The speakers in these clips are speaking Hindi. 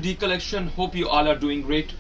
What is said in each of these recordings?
D collection. Hope you all are doing great.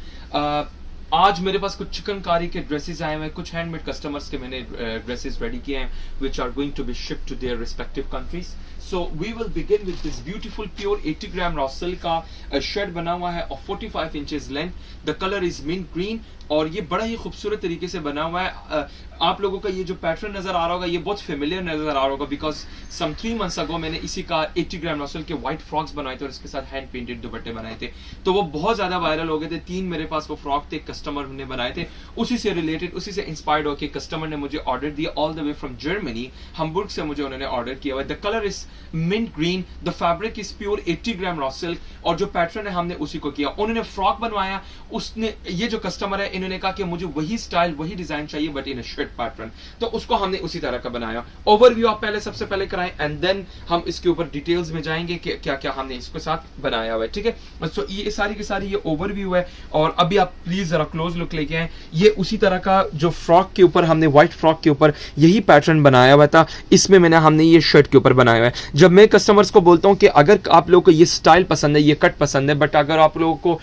आज मेरे पास कुछ चिकनकारी के ड्रेसेस आए हुए हैं, कुछ हैंडमेड कस्टमर्स के मैंने ड्रेसेस रेडी किए हैं which are going to be shipped to their respective countries. So we will begin with this beautiful pure 80 gram raw silk का शर्ट बना हुआ है और 45 inches length. The color is mint green और ये बड़ा ही खूबसूरत तरीके से बना हुआ है. आप लोगों का ये जो पैटर्न नजर आ रहा होगा ये बहुत फेमिलियर नजर आ रहा होगा बिकॉज सम 3 months ago मैंने इसी का 80 ग्राम रसल के व्हाइट फ्रॉक्स बनाए थे और इसके साथ हैंड पेंटेड दुपट्टे बनाए थे, तो वो बहुत ज्यादा वायरल हो गए थे. 3 मेरे पास वो फ्रॉक थे, कस्टमर ने बनाए थे, उसी से रिलेटेड उसी से इंस्पायर्ड होकर कस्टमर ने मुझे ऑर्डर दिया all the way from Germany, Hamburg से मुझे उन्होंने ऑर्डर किया हुआ. The colour is mint green, the fabric is pure 80 gram raw silk और जो पैटर्न है हमने उसी को किया. उन्होंने फ्रॉक बनवाया, उसने ये जो कस्टमर है इन्होंने कहा कि मुझे वही स्टाइल वही डिजाइन चाहिए बट इन शर्ट पैटर्न, तो उसको हमने उसी तरह का बनाया. ओवरव्यू आप पहले सबसे पहले कराएं एंड देन हम इसके ऊपर डिटेल्स में जाएंगे कि क्या क्या हमने इसके साथ बनाया हुआ है. ठीक है, सो ये सारी की सारी ये ओवरव्यू है और अभी आप प्लीज जरा क्लोज लुक लेके आए. ये उसी तरह का जो फ्रॉक के ऊपर हमने व्हाइट फ्रॉक के ऊपर यही पैटर्न बनाया हुआ था, इसमें हमने ये शर्ट के ऊपर बनाया हुआ है. जब मैं कस्टमर्स को बोलता हूं कि अगर आप लोगों को ये स्टाइल पसंद है, ये कट पसंद है, बट अगर आप लोगों को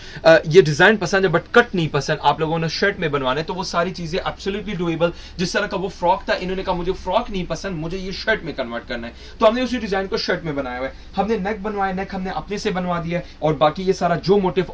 ये डिजाइन पसंद है बट कट नहीं पसंद, आप लोगों ने शर्ट में बनवाना है, तो वो सारी चीजें एब्सोल्युटली डूएबल. जिस तरह का वो फ्रॉक था, इन्होंने कहा मुझे फ्रॉक नहीं पसंद, मुझे ये शर्ट में कन्वर्ट करना है, तो हमने उसी डिजाइन को शर्ट में बनाया हुआ है. हमने नेक बनवाया, नेक हमने अपने से बनवा दिया और बाकी ये सारा जो मोटिव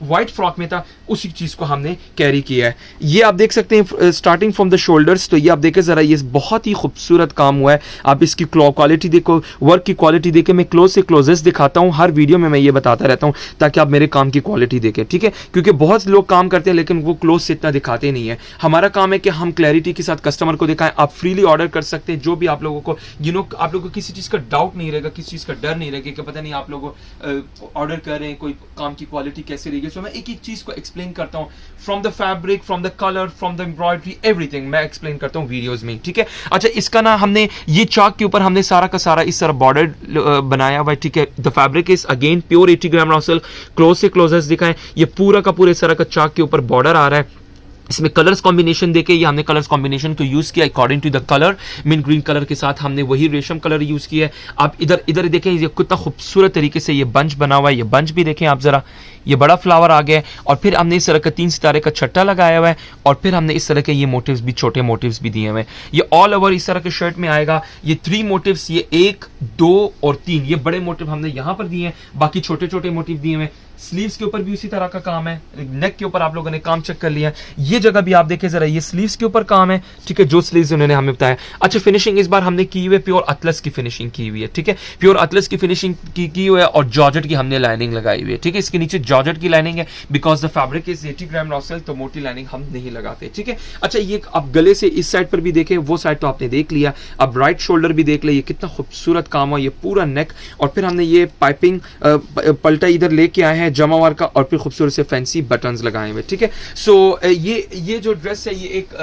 व्हाइट फ्रॉक में था उसी चीज को हमने कैरी किया है. ये आप देख सकते हैं स्टार्टिंग फ्रॉम द शोल्डर्स, तो ये आप देखें जरा, ये बहुत ही खूबसूरत काम हुआ है. आप इसकी क्वालिटी देखो, वर्क की क्वालिटी देखें. मैं क्लोज से क्लोजेस्ट दिखाता हूं, हर वीडियो में मैं ये बताता रहता हूं ताकि आप मेरे काम की क्वालिटी देखें. ठीक है, क्योंकि बहुत लोग काम करते हैं लेकिन वो क्लोज से इतना दिखाते नहीं है. हमारा काम है कि हम क्लैरिटी के साथ कस्टमर को दिखाएं. आप फ्रीली ऑर्डर कर सकते हैं, जो भी आप लोगों को आप लोगों को किसी चीज का डाउट नहीं रहेगा, किसी चीज का डर नहीं रहेगा कि पता नहीं आप लोग ऑर्डर कर रहे हैं कोई काम की क्वालिटी कैसी रहेगी. सो मैं एक एक चीज को एक्सप्लेन करता हूं, from the fabric, from the colour, from the embroidery, everything मैं एक्सप्लेन करता हूं वीडियोस में. ठीक है, अच्छा इसका ना हमने ये चाक के ऊपर हमने सारा का सारा इस तरह बॉर्डर बनाया हुआ है. ठीक है, the fabric is again pure 80 gram raw silk. Close से क्लोजेस्ट दिखाएं, ये पूरा का पूरा इस तरह का चाक के ऊपर बॉर्डर आ रहा है. इसमें कलर्स कॉम्बिनेशन देके ये हमने कलर्स कॉम्बिनेशन को यूज किया according to the colour. Mint green colour के साथ हमने वही रेशम कलर यूज किया है. आप इधर देखें, ये कितना खूबसूरत तरीके से ये बंच बना हुआ है. ये बंच भी देखें आप जरा, ये बड़ा फ्लावर आ गया है और फिर हमने इस तरह का 3 सितारे का छट्टा लगाया हुआ है और फिर हमने इस तरह के ये मोटिव्स भी, छोटे मोटिव्स भी दिए हुए हैं. ये ऑल ओवर इस तरह के शर्ट में आएगा. ये 3 मोटिव्स, ये 1, 2 और 3, ये बड़े मोटिव हमने यहां पर दिए हैं, बाकी छोटे छोटे मोटिव दिए हुए. स्लीव्स के ऊपर भी उसी तरह का काम है. नेक के ऊपर आप लोगों ने काम चेक कर लिया. ये जगह भी आप देखें जरा, ये स्लीव्स के ऊपर काम है. ठीक है, जो स्लीव्स उन्होंने हमें बताया. अच्छा, फिनिशिंग इस बार हमने की हुई है, प्योर अतलस की फिनिशिंग की हुई है. ठीक है, प्योर अतलस की फिनिशिंग की हुई है और जॉर्जेट की हमने लाइनिंग लगाई हुई है. ठीक है, इसके नीचे जॉर्जेट की लाइनिंग है because the fabric is 80 gram raw silk, तो मोटी लाइनिंग हम नहीं लगाते. ठीक है, अच्छा ये आप गले से इस साइड पर भी देखें, वो साइड तो आपने देख लिया, अब राइट शोल्डर भी देख लिया. ये कितना खूबसूरत काम हुआ, ये पूरा नेक और फिर हमने ये पाइपिंग पलटा इधर लेके आए हैं जमावार का और फिर खूबसूरत से फैंसी बटन्स लगाए हुए. ठीक है, सो ये जो ड्रेस है ये एक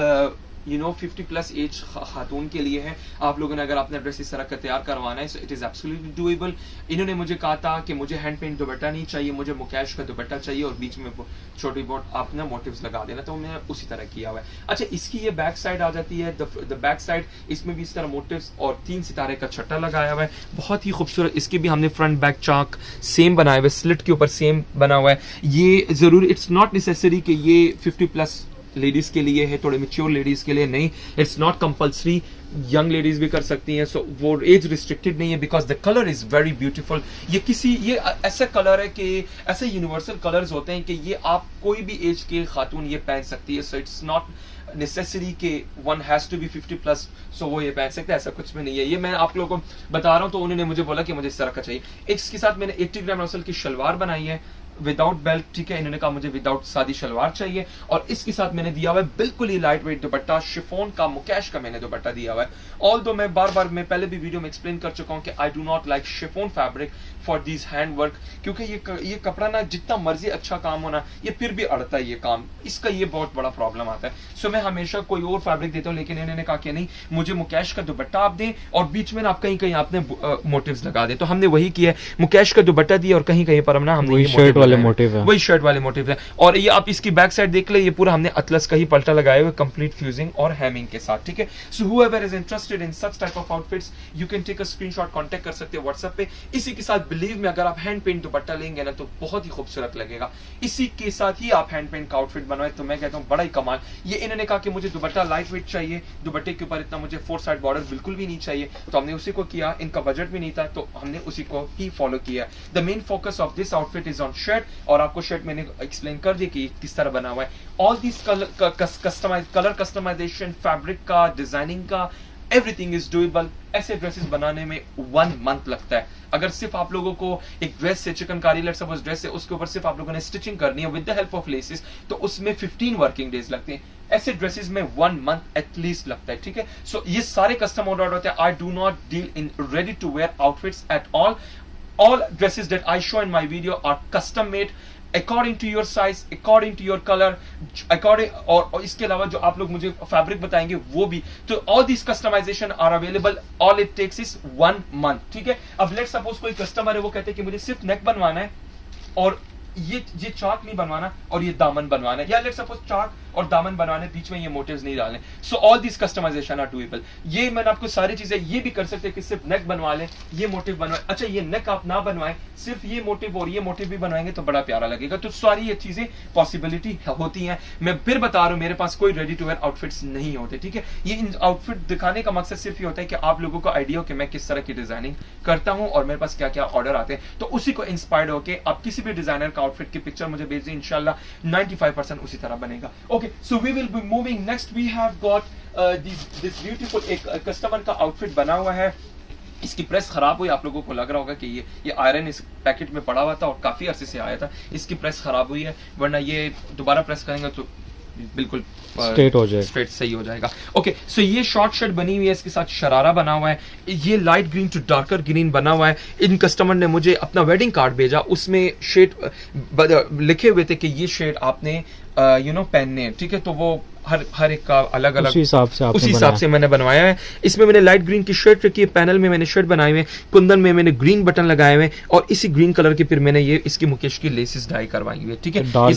50+ एज खातून के लिए है. आप लोगों ने अगर अपना ड्रेस इस तरह का तैयार करवाना है, सो इट इज एब्सोल्युटली डूएबल. इन्होंने मुझे कहा था कि मुझे हैंड पेंट दुपट्टा नहीं चाहिए, मुझे मुकेश का दुपट्टा चाहिए और बीच में छोटी बहुत अपना मोटिव्स लगा देना, तो मैंने उसी तरह किया हुआ है. अच्छा, इसकी ये बैक साइड आ जाती है, द बैक साइड, इसमें भी इस तरह मोटिव्स और 3 सितारे का छट्टा लगाया हुआ है, बहुत ही खूबसूरत. इसकी भी हमने फ्रंट बैक चाक सेम बनाया हुआ है, स्लिट के ऊपर सेम बना हुआ है. ये जरूरी, इट्स नॉट नेसेसरी कि ये 50+ लेडीज के लिए है, थोड़े मेच्योर लेडीज के लिए नहीं. It's not compulsory, young ladies भी कर सकती हैं. सो वो एज रिस्ट्रिक्टेड नहीं है because the colour is very beautiful. ये ऐसा कलर है कि ऐसे यूनिवर्सल कलर्स होते हैं कि ये आप कोई भी एज के खातून ये पहन सकती है. सो इट्स नॉट नेसेसरी के वन हैज टू बी 50+, सो वो ये पहन सकते हैं, ऐसा कुछ भी नहीं है. ये मैं आप लोगों को बता रहा हूं, तो उन्होंने मुझे बोला कि मुझे इस तरह का चाहिए. इसके साथ मैंने 80 ग्राम रॉ सिल्क की शलवार बनाई है विदाउट बेल्ट. ठीक है, इन्होंने कहा मुझे विदाउट सादी शलवार चाहिए और इसके साथ मैंने दिया हुआ है बिल्कुल ही लाइट वेट दुपट्टा, शिफॉन का, मुकेश का मैंने दुपट्टा दिया हुआ है. ऑल दो मैं बार मैं पहले भी वीडियो में एक्सप्लेन कर चुका हूं कि आई do not like chiffon fabric for this hand work, क्योंकि ये कपड़ा ना जितना मर्जी अच्छा काम होना ये फिर भी अड़ता है ये काम, इसका ये बहुत बड़ा प्रॉब्लम आता है. सो मैं हमेशा कोई और फैब्रिक देता हूँ, लेकिन इन्होंने कहा कि नहीं, मुझे मुकेश का दुपट्टा आप दें और बीच में आप कहीं आपने मोटिव्स लगा दे. तो हमने वही किया, मुकेश का दुपट्टा दिया और कहीं पर हमने ये वाले मोटिव है, वही शर्ट वाले मोटिव है। और ये आप इसकी बैक साइड देख ले, ये पूरा हमने अतलस का ही पल्टा लगाए हुए कंप्लीट फ्यूजिंग और हैमिंग के साथ, ठीक है। So whoever is interested in such type of outfits you can take a screenshot, contact कर सकते हो व्हाट्सएप पे। इसी के साथ बिलीव में अगर आप हैंड पेंट दुपट्टा लेंगे ना तो बहुत ही खूबसूरत लगेगा। इसी के साथ ही आप हैंड पेंट का आउटफिट बनवाए तो मैं कहता हूँ बड़ा ही कमाल। ये इन्होंने कहा कि मुझे दुपट्टा लाइट वेट चाहिए, दुपट्टे के ऊपर इतना मुझे 4 साइड बॉर्डर बिल्कुल भी नहीं चाहिए, तो हमने उसी को किया। इनका बजट भी नहीं था तो हमने उसी को ही फॉलो किया। The main focus of this outfit is on shirt, और आपको शर्ट मैंने एक्सप्लेन कर दिया कि किस तरह बना हुआ है। All this colour customization, fabric का, डिजाइनिंग का, एवरीथिंग इज डूएबल। ऐसे ड्रेसेस बनाने में 1 मंथ लगता है। अगर सिर्फ आप लोगों को एक ड्रेस से, चिकनकारी लेट्स सपोज ड्रेस है, उसके ऊपर सिर्फ आप लोगों ने स्टिचिंग करनी है with the help of laces, तो उसमें 15 वर्किंग डेज लगते हैं। ऐसे ड्रेसेस में 1 मंथ एटलीस्ट लगता है, ठीक है। सो ये सारे कस्टम ऑर्डर होते हैं। I do not deal in ready to wear outfits at all. All dresses that I show in my video are custom made according to your size, according to your color, according और इसके अलावा जो आप लोग मुझे फैब्रिक बताएंगे वो भी। तो all these customization are available, all it takes is 1 month, ठीक है। अब लेट्स सपोज कोई कस्टमर है, वो कहते हैं कि मुझे सिर्फ नेक बनवाना है और ये चाक नहीं बनवाना और ये दामन बनवाना है, या लेट्स सपोज चाक और दामन बनवाने, बीच में ये मोटिव्स नहीं डालने। So all this customization are doable. ये मैंने आपको सारी चीजें ये भी कर सकते हैं कि सिर्फ नेक बनवा लें, ये मोटिव बनवाएं। अच्छा ये नेक आप ना बनवाएं, सिर्फ ये मोटिव और ये मोटिव भी बनवाएंगे तो बड़ा प्यारा लगेगा। तो सारी ये चीजें पॉसिबिलिटी होती हैं। मैं फिर बता रहा हूं, मेरे पास कोई रेडी टू वेयर आउटफिट्स नहीं होते, ठीक है। ये इन आउटफिट दिखाने का मकसद सिर्फ ये होता है कि आप लोगों को आइडिया हो कि मैं किस तरह की डिजाइनिंग करता हूं और मेरे पास क्या क्या ऑर्डर आते हैं। तो उसी को इंस्पायर्ड होकर आप किसी भी डिजाइनर का आउटफिट की पिक्चर मुझे भेज दें, इंशाल्लाह 95% उसी तरह बनेगा। Okay, so we will be moving next. We have got this beautiful, एक कस्टमर का आउटफिट बना हुआ है। इसकी प्रेस खराब हुई, आप लोगों को लग रहा होगा कि ये आयरन इस पैकेट में पड़ा हुआ था और काफी अरसे से आया था। इसकी प्रेस खराब हुई है, वरना ये दोबारा प्रेस करेंगे तो बिल्कुल स्ट्रेट हो जाएगा, स्ट्रेट सही हो जाएगा। ओके, सो ये शॉर्ट शर्ट बनी हुई है, इसके साथ शरारा बना हुआ है। ये light green to darker green बना हुआ है। इन कस्टमर ने मुझे अपना वेडिंग कार्ड भेजा, उसमें शेड लिखे हुए थे कि ये शेड आपने पहनने हैं, ठीक है। तो वो हर एक का अलग अलग उसी हिसाब से मैंने बनवाया है। इसमें मैंने लाइट ग्रीन की शर्ट रखी है, पैनल में मैंने शर्ट बनाए हुए, कुंदन में मैंने ग्रीन बटन लगाए हुए, और इसी ग्रीन कलर की फिर मैंने ये इसकी मुकेश की लेसेस डाई करवाई हुई है, ठीक है। ये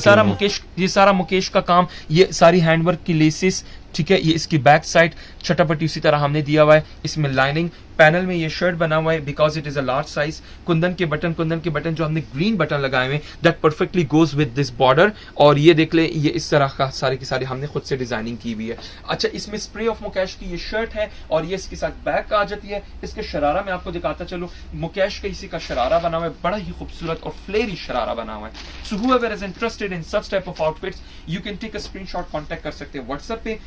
सारा मुकेश का काम, ये सारी हैंडवर्क की लेसेस, ठीक है। ये इसकी बैक साइड छटापट्टी उसी तरह हमने दिया हुआ है। इसमें लाइनिंग, पैनल में ये शर्ट बना हुआ है because it is a large size. Kundan के बटन जो हमने ग्रीन बटन लगाए हुए, that perfectly goes with this border. और ये देख ले, ये इस तरह का सारी की सारी हमने खुद से डिजाइनिंग की हुई है। अच्छा, इसमें स्प्रे ऑफ मुकेश की ये शर्ट है और ये इसके साथ बैक आ जाती है। इसके शरारा में आपको दिखाता चलो, मुकेश का इसी का शरारा बना हुआ है, बड़ा ही खूबसूरत और फ्लेरी शरारा बना हुआ है। So whoever is interested in such type of outfits you can take a screenshot, contact कर सकते हैं व्हाट्सएप पे।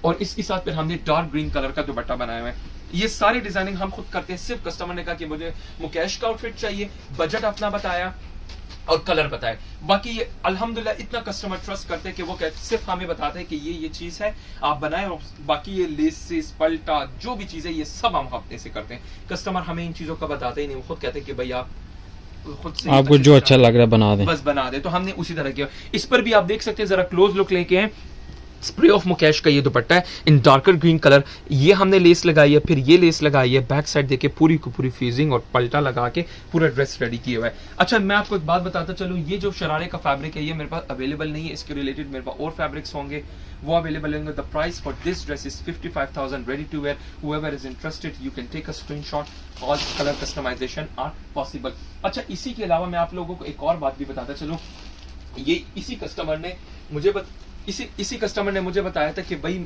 और इसके साथ फिर हमने डार्क ग्रीन कलर का दुपट्टा बनाया हुआ है। ये सारी डिजाइनिंग हम खुद करते हैं। सिर्फ कस्टमर ने कहा कि मुझे मुकेश का आउटफिट चाहिए, बजट अपना बताया और कलर बताए। बाकी ये अल्हम्दुलिल्लाह इतना कस्टमर ट्रस्ट करते हैं कि वो सिर्फ हमें बताते हैं कि ये चीज है आप बनाएं, और बाकी ये लेसेस, पल्टा, जो भी चीज है ये सब हम हफ्ते से करते हैं। कस्टमर हमें इन चीजों का बताते ही नहीं, वो खुद कहते हैं कि भाई आप खुद से आपको जो अच्छा लग रहा है बना दें, बस बना दे। तो हमने उसी तरह किया। इस पर भी आप देख सकते हैं, जरा क्लोज लुक लेके हैं। स्प्रे ऑफ मुकेश का ये दुपट्टा है इन डार्कर ग्रीन कलर। ये हमने लेस लगाई है, फिर ये लेस लगाई है, बैक साइड देखिए पूरी को पूरी फ्यूजिंग और पल्टा लगा के पूरा ड्रेस रेडी किया हुआ है। अच्छा, मैं आपको एक बात बताता चलूँ, ये जो शरारे का फैब्रिक है ये मेरे पास अवेलेबल नहीं है। इसके रिलेटेड मेरे पास और फैब्रिक्स होंगे, वो अवेलेबल होंगे। The price for this dress is 55,000 ready to wear. Whoever is interested you can take a screenshot. All colour customization are possible. अच्छा, इसी के अलावा मैं आप लोगों को एक और बात भी बताता चलूँ। ये इसी कस्टमर ने मुझे बताया था कि भाई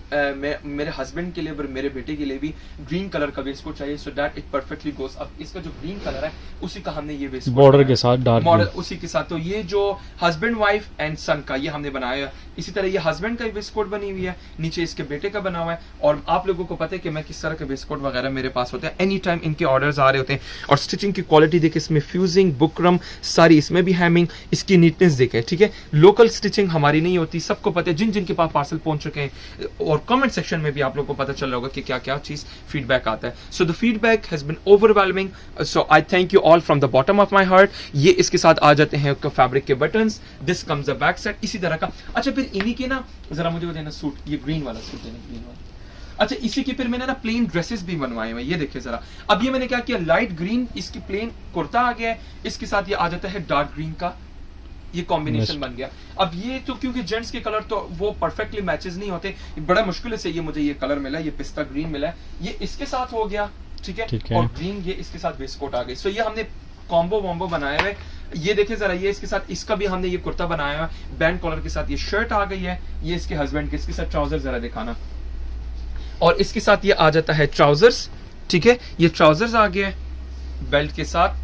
मेरे हस्बैंड के लिए और मेरे बेटे के लिए भी ग्रीन कलर का वेस्ट कोट चाहिए, सो दैट इट परफेक्टली गोस। अब इसका जो ग्रीन कलर है उसी का हमने ये वेस्ट बॉर्डर के साथ डार्क मॉडल उसी के साथ। तो ये जो हस्बैंड वाइफ एंड सन का ये हमने बनाया। इसी तरह ये हस्बैंड का वेस्ट कोट बनी हुई है, नीचे इसके बेटे का बना हुआ है। और आप लोगों को पता है कि मैं किस तरह के वेस्ट कोट वगैरह मेरे पास होते हैं, एनी टाइम इनके ऑर्डर्स आ रहे होते हैं। और स्टिचिंग की क्वालिटी देखे, इसमें फ्यूजिंग, बुकरम सारी, इसमें भी हैमिंग, इसकी नीटनेस देखे, ठीक है। लोकल स्टिचिंग हमारी नहीं होती, सबको पता है। जिनके पास पार्सल पहुंच चुके हैं, और कमेंट सेक्शन में भी आप लोगों को पता चल रहा होगा कि क्या क्या चीज फीडबैक आता है। So the feedback has been overwhelming, so I thank you all from the bottom of my heart. ये इसके साथ आ जाते हैं फैब्रिक के buttons, this comes the back side, इसी तरह का। अच्छा, फिर इन्हीं के ना जरा मुझे वो देना सूट, ये ग्रीन वाला सूट देना, ग्रीन वाला अच्छा इसी की फिर मैंने ना प्लेन ड्रेसेस भी बनवाए हुए, ये देखिए जरा। अब ये मैंने क्या किया, लाइट ग्रीन इसकी प्लेन कुर्ता आ गया है, इसके साथ ये आ जाता है डार्क ग्रीन का, ये कॉम्बिनेशन बन गया। अब ये तो क्योंकि जेंट्स के कलर तो वो परफेक्टली मैचेस नहीं होते, बड़ा मुश्किल से ये मुझे ये कलर मिला, ये पिस्ता ग्रीन मिला है, ये इसके साथ हो गया, ठीक है, और ग्रीन ये इसके साथ वेस्टकोट आ गई। सो ये हमने कॉम्बो वॉम्बो बनाया हुआ है। ये देखिए जरा, ये इसके साथ इसका भी हमने ये कुर्ता बनाया हुआ है, बैंड कॉलर के साथ ये शर्ट आ गई है, ये इसके हस्बैंड के, इसके साथ ट्राउजर जरा दिखाना, और इसके साथ ये आ जाता है ट्राउजर्स, ठीक है, ये ट्राउजर्स आ गया बेल्ट के साथ,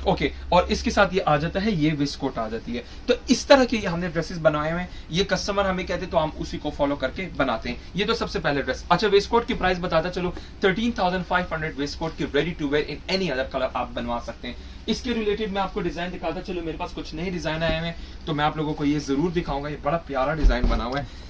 ओके, और इसके साथ ये आ जाता है, ये वेस्टकोट आ जाती है। तो इस तरह के ये हमने ड्रेसेस बनाए हुए हैं, ये कस्टमर हमें कहते तो हम उसी को फॉलो करके बनाते हैं। ये तो सबसे पहले ड्रेस। अच्छा वेस्टकोट की प्राइस बताता चलो, 13,500 वेस्टकोट की ready to wear in any other colour आप बनवा सकते हैं। इसके रिलेटेड मैं आपको डिजाइन दिखाता चलो, मेरे पास कुछ नए डिजाइन आए हैं तो मैं आप लोगों को ये जरूर दिखाऊंगा। ये बड़ा प्यारा डिजाइन बना हुआ है,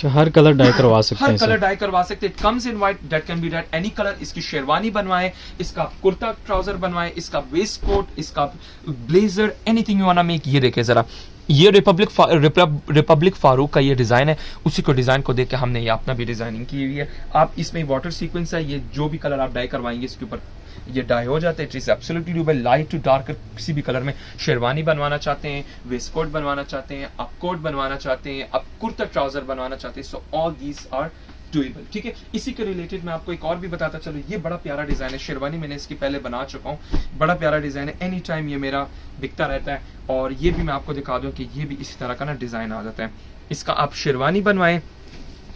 हर कलर डाई करवा सकते हैं, हर कलर डाई करवा सकते हैं। Comes in white, that can be that any colour. इसकी शेरवानी बनवाए, इसका कुर्ता ट्राउजर बनवाए, इसका वेस्ट कोट, इसका blazer, anything you want to make. ये देखिए जरा, ये रिपब्लिक फारूक का ये डिजाइन है, उसी को डिजाइन को देख के हमने ये अपना भी डिजाइनिंग की हुई है। आप इसमें वाटर सीक्वेंस है, ये जो भी कलर आप डाई करवाएंगे इसके ऊपर ये डाई हो जाते हैं। It is absolutely doable, light to dark किसी भी कलर में। शेरवानी बनवाना चाहते हैं, वेस्ट कोट बनवाना चाहते हैं, आप कोट बनवाना चाहते हैं, आप कुर्ता ट्राउजर बनवाना चाहते हैं, so all these are doable, ठीक है। इसी के रिलेटेड मैं आपको एक और भी बताता चलो, ये बड़ा प्यारा डिजाइन है, शेरवानी मैंने इसकी पहले बना चुका हूँ, बड़ा प्यारा डिजाइन है, एनी टाइम ये मेरा बिकता रहता है। और ये भी मैं आपको दिखा दूं कि ये भी इसी तरह का ना डिजाइन आ जाता है। इसका आप शेरवानी बनवाएं,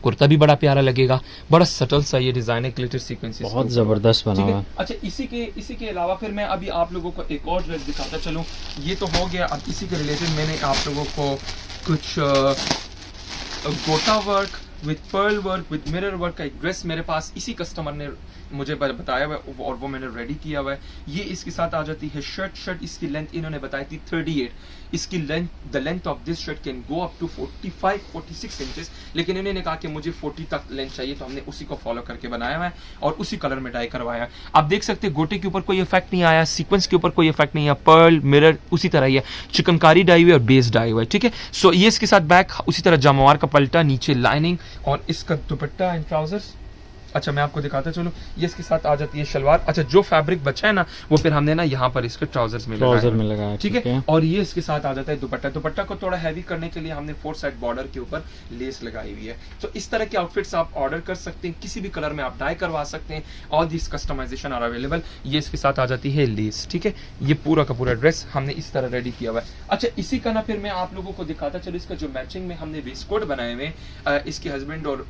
कुर्ता भी बड़ा प्यारा लगेगा, बड़ा सटल सा ये डिजाइन है, ग्लिटर सीक्वेंसेस बहुत जबरदस्त बना हुआ है। अच्छा इसी के अलावा फिर मैं अभी आप लोगों को एक और ड्रेस दिखाता चलूं। ये तो हो गया। अब इसी के रिलेटेड मैंने आप लोगों को कुछ गोटा work with pearl work with mirror work का एक ड्रेस मेरे पास इसी कस्टमर ने मुझे बताया हुआ है और वो मैंने रेडी किया हुआ है। ये इसके साथ आ जाती है शर्ट इसकी लेंथ इन्होंने बताई थी 38, इसकी length, the length of this shirt can go up to 45-46 inches, लेकिन इन्होंने कहा कि मुझे 40 तक लेंथ चाहिए, तो हमने उसी को फॉलो करके बनाया हुआ है और उसी कलर में डाई करवाया है। आप देख सकते हैं गोटे के ऊपर कोई इफेक्ट नहीं आया, सीक्वेंस के ऊपर कोई इफेक्ट नहीं आया, पर्ल मिरर उसी तरह ही है, चिकनकारी डाई हुई और बेस डाई हुआ है, ठीक है। सो ये इसके साथ बैक उसी तरह जमावार का पलटा, नीचे लाइनिंग और इसका दुपट्टा एंड ट्राउजर्स। अच्छा मैं आपको दिखाता चलूं, ये इसके साथ आ जाती है शलवार। अच्छा जो फैब्रिक बचा है ना वो फिर हमने ना यहाँ पर इसके ट्राउजर्स में लगाया, ठीक है। और ये इसके साथ आ जाता है दुपट्टा। दुपट्टा को थोड़ा हैवी करने के लिए हमने 4 साइड बॉर्डर के ऊपर लेस लगाई हुई है। तो इस तरह के आउटफिट्स आप ऑर्डर कर सकते हैं, किसी भी कलर में आप डाई करवा सकते हैं। All this customization are available. ये इसके साथ आ जाती है लेस, ठीक है। ये पूरा का पूरा ड्रेस हमने इस तरह रेडी किया हुआ है। अच्छा इसी का ना फिर मैं आप लोगों को दिखाता चलूं, इसका जो मैचिंग में हमने वेस्ट कोट बनाए हुए, इसके हस्बैंड और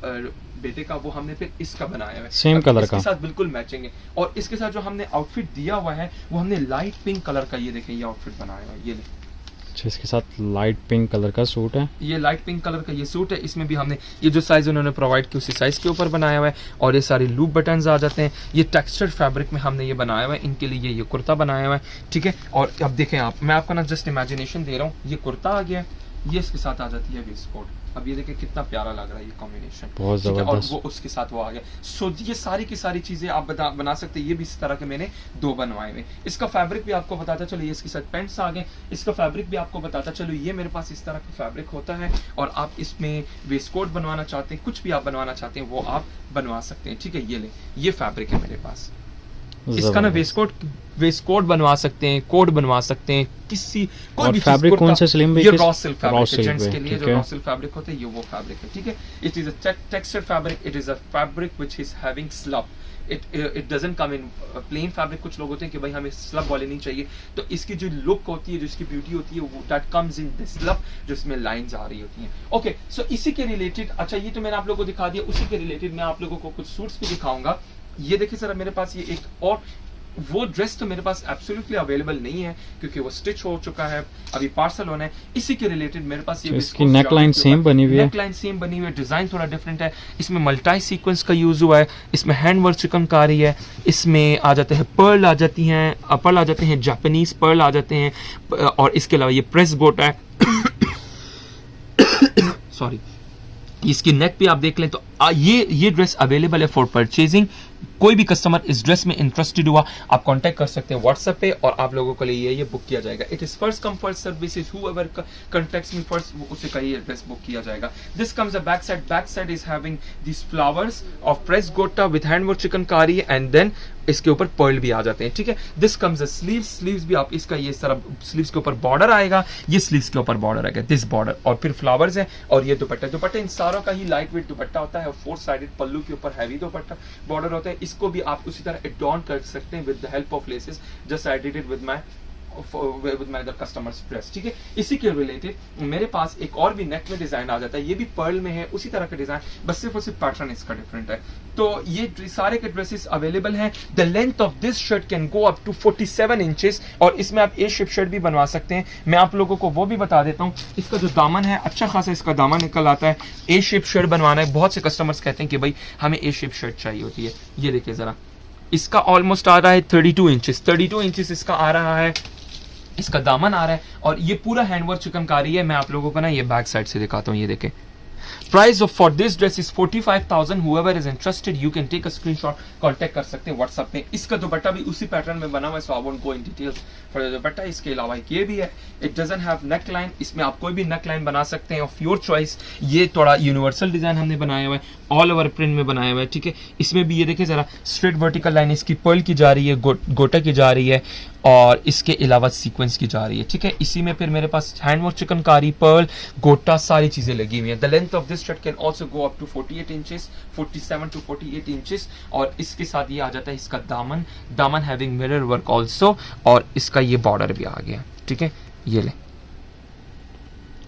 बेटे का, वो हमने फिर इसका बनाया हुआ है सेम कलर का, इसके साथ बिल्कुल मैचिंग है। और इसके साथ जो हमने आउटफिट दिया हुआ है वो हमने लाइट पिंक कलर का, ये देखें ये आउटफिट बनाया हुआ है, ये अच्छा इसके साथ लाइट पिंक कलर का सूट है, ये लाइट पिंक कलर का ये सूट है। इसमें भी हमने ये जो साइज उन्होंने प्रोवाइड किया उसी साइज के ऊपर बनाया हुआ है और ये सारे लूप बटन्स आ जाते हैं। ये टेक्सचर फैब्रिक में हमने ये बनाया हुआ है, इनके लिए ये कुर्ता बनाया हुआ है, ठीक है। और अब देखें आप, मैं आपको ना जस्ट इमेजिनेशन दे रहा हूँ, ये कुर्ता आ गया, ये इसके साथ आ जाती है वेस्ट कोट। अब ये देखिए कितना प्यारा लग रहा है ये कॉम्बिनेशन, बहुत जबरदस्त। और वो उसके साथ वो आ गया। सो ये सारी की सारी चीजें आप बना सकते हैं। ये भी इस तरह के मैंने 2 बनवाए हुए। इसका फैब्रिक भी आपको बताता चलो, ये इसके साथ पैंट्स आ गए। इसका फैब्रिक भी आपको बताता चलो, ये मेरे पास इस तरह का फैब्रिक होता है और आप इसमें वेस्ट कोट बनवाना चाहते हैं, कुछ भी आप बनवाना चाहते हैं वो आप बनवा सकते हैं, ठीक है। ये ले, ये फैब्रिक है मेरे पास, इसका ना वेस्ट कोट बनवा सकते हैं, कोट बनवा सकते हैं, किसी कोई भी फैब्रिक कौन सा स्लिम ये रॉ सिल्क फैब्रिक है जेंट्स के लिए, जो रॉ सिल्क फैब्रिक होते हैं ये वो फैब्रिक है, ठीक है। It is a texture fabric, it is a fabric which is having slub, it doesn't come in plane fabric. कुछ लोग होते हैं कि भाई हमें स्लब वाले नहीं चाहिए, तो इसकी जो लुक होती है, जो इसकी ब्यूटी होती है, वो that comes in this slub, जो इसमें लाइंस आ रही होती हैं। ओके सो इसी के रिलेटेड, अच्छा ये तो मैंने आप लोगों को दिखा दिया, उसी के रिलेटेड मैं आप लोगों को कुछ सूट्स भी दिखाऊंगा। ये देखिए सर, मेरे पास ये एक और वो ड्रेस तो मेरे पास एब्सोल्युटली अवेलेबल नहीं है क्योंकि वो स्टिच हो चुका है, अभी पार्सल होना है। इसी के रिलेटेड मेरे पास ये इसकी नेकलाइन सेम बनी हुई है, नेकलाइन सेम बनी हुई है, डिजाइन थोड़ा डिफरेंट है। इसमें मल्टी सीक्वेंस का यूज हुआ है, इसमें हैंड वर्क चिकनकारी है, इसमें आ जाते हैं पर्ल आ जाती हैं, पर्ल आ जाते हैं, जापानीज पर्ल आ जाते हैं, और इसके अलावा ये प्रेस गोटा है सॉरी। इसकी नेक पे आप देख लें तो ये ड्रेस अवेलेबल है फॉर परचेजिंग। कोई भी कस्टमर इस ड्रेस में इंटरेस्टेड हुआ, आप कांटेक्ट कर सकते हैं व्हाट्सएप पे और आप लोगों के लिए ये बुक किया जाएगा। It is first come first service, whoever contacts me first उसे का ये ड्रेस बुक किया जाएगा। This comes a back side is having this flowers of press gota with handwork chikankari and then इसके ऊपर पर्ल भी आ जाते हैं, ठीक है। दिस कम्स अ स्लीव्स भी आप इसका ये सारा स्लीव्स के ऊपर बॉर्डर आएगा, ये स्लीव्स के ऊपर बॉर्डर आएगा, दिस बॉर्डर, और फिर फ्लावर्स है और ये दुपट्टा इन सारों का ही लाइट वेट दुपट्टा होता है, 4 साइडेड पल्लू के ऊपर हैवी दुपट्टा बॉर्डर होता है। इसको भी आप उसी तरह एडॉर्न कर सकते हैं with the help of laces, just I did it with my customers dress, ठीक है। इसी के रिलेटेड मेरे पास एक और भी नेक में डिजाइन आ जाता है, ये भी पर्ल में है, उसी तरह का डिजाइन, बस सिर्फ और सिर्फ पैटर्न इसका डिफरेंट है। तो ये सारे के ड्रेसेस अवेलेबल हैं। The length of this shirt can go up to 47 inches और इसमें आप ए शेप शर्ट भी बनवा सकते हैं। मैं आप लोगों को वो भी बता देता हूँ, इसका जो दामन है अच्छा खासा इसका दामन निकल आता है। ए शेप शर्ट बनवाना है, बहुत से कस्टमर्स कहते हैं कि भाई हमें ए शेप शर्ट चाहिए होती है। ये देखिए जरा, इसका ऑलमोस्ट आ रहा है 32 इंचेस इसका आ रहा है, इसका दामन आ रहा है और ये पूरा हैंडवर्क चिकनकारी है। मैं आप लोगों को ना ये बैक साइड से दिखाता हूँ, ये देखें। Price of for this dress is 45,000। whoever is interested you can take a screenshot, contact कर सकते हैं व्हाट्सएप पे। इसका दुपट्टा भी उसी पैटर्न में बना हुआ है, so I won't go in details for the dupatta. इसके अलावा ये भी है, it doesn't have neck line, इसमें आप कोई भी नेक लाइन बना सकते हैं ऑफ योर चॉइस। ये थोड़ा यूनिवर्सल डिजाइन हमने बनाया हुआ है, ऑल ओवर प्रिंट में बनाया हुआ है, ठीक है। इसमें भी ये देखिए जरा, स्ट्रेट वर्टिकल लाइन इसकी पर्ल की जा रही है, गोटा की जा रही है और इसके अलावा सीक्वेंस की जा रही है, ठीक है। इसी में फिर मेरे पास हैंडवर्क चिकनकारी, पर्ल, गोटा सारी चीजें लगी हुई हैं। The length of this shirt can also go up to 48 inches, 47 to 48 inches. और इसके साथ ये आ जाता है इसका दामन हैविंग मिरर वर्क आल्सो, और इसका ये बॉर्डर भी आ गया, ठीक है। ये ले,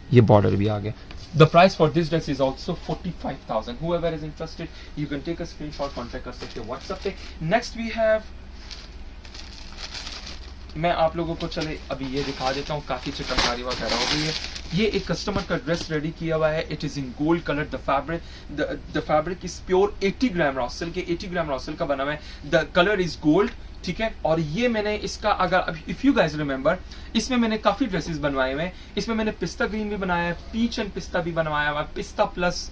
ये बॉर्डर भी आ गया। The price for this dress is also 45,000. Whoever is interested, you can take a screenshot, contact कर सकते हैं WhatsApp पे। Next we have, मैं आप लोगों को चले अभी ये दिखा देता हूँ, काफी चिकनकारी वगैरह हो गई है। ये एक कस्टमर का ड्रेस रेडी किया हुआ है, it is in gold colour. The fabric is pure 80 gram raw silk के, 80 ग्राम रॉ सिल्क का बना हुआ है। द कलर इज गोल्ड, ठीक है। और ये मैंने इसका अगर इफ यू गाइज रिमेंबर, इसमें मैंने काफी ड्रेसेस बनवाए हुए हैं। इसमें मैंने पिस्ता ग्रीन भी बनाया है, पीच एंड पिस्ता भी बनवाया हुआ है, पिस्ता प्लस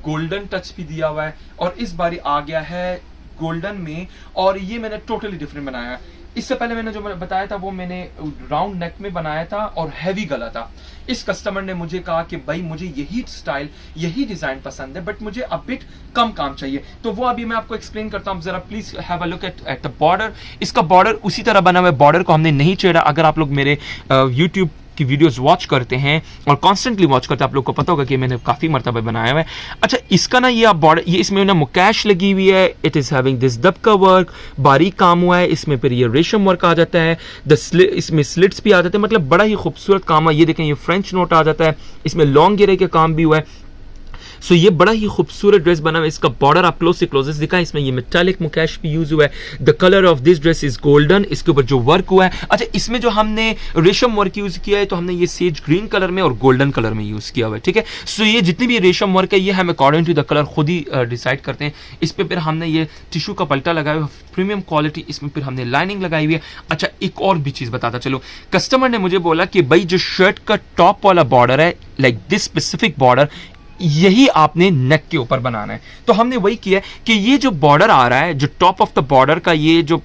गोल्डन टच भी दिया हुआ है, और इस बारी आ गया है गोल्डन में, और ये मैंने टोटली डिफरेंट बनाया है। इससे पहले मैंने जो बताया था वो मैंने राउंड नेक में बनाया था और हैवी गला था। इस कस्टमर ने मुझे कहा कि भाई मुझे यही स्टाइल, यही डिजाइन पसंद है, बट मुझे अ बिट कम काम चाहिए। तो वो अभी मैं आपको एक्सप्लेन करता हूँ, जरा please have a look at the border. इसका बॉर्डर उसी तरह बना हुआ है, बॉर्डर को हमने नहीं छेड़ा। अगर आप लोग मेरे यूट्यूब की वीडियोस वॉच करते हैं और कॉन्स्टेंटली वॉच करते हैं, आप लोग को पता होगा कि मैंने काफी मरतबा बनाया हुआ है। अच्छा, इसका ना ये आप बॉर्डर, ये इसमें ना मुकैश लगी हुई है, it is having this dabka work, बारीक काम हुआ है इसमें। फिर ये रेशम वर्क आ जाता है, इसमें स्लिट्स भी आ जाते हैं, मतलब बड़ा ही खूबसूरत काम है। ये देखें, ये फ्रेंच नोट आ जाता है, इसमें लॉन्ग घेरे के काम भी हुआ है। सो ये बड़ा ही खूबसूरत ड्रेस बना हुआ है। इसका बॉर्डर आप क्लोज से क्लोजेस्ट दिखा, इसमें ये मेटालिक मुकैश भी यूज हुआ है। The colour of this dress is golden, इसके ऊपर जो वर्क हुआ है। अच्छा, इसमें जो हमने रेशम वर्क यूज किया है, तो हमने ये सेज ग्रीन कलर में और गोल्डन कलर में यूज किया हुआ है, ठीक है। सो ये जितनी भी रेशम वर्क है, ये हम अकॉर्डिंग टू द कलर खुद ही डिसाइड करते हैं। इस पे फिर हमने ये टिश्यू का पल्टा लगाया हुआ, प्रीमियम क्वालिटी, इसमें फिर हमने लाइनिंग लगाई हुई है। अच्छा, एक और भी चीज बताता चलो, कस्टमर ने मुझे बोला कि भाई जो शर्ट का टॉप वाला बॉर्डर है, लाइक दिस स्पेसिफिक बॉर्डर, यही आपने नेक के ऊपर बनाना है। तो हमने वही किया कि ये जो बॉर्डर आ रहा है, जो टॉप ऑफ द बॉर्डर का, ये जो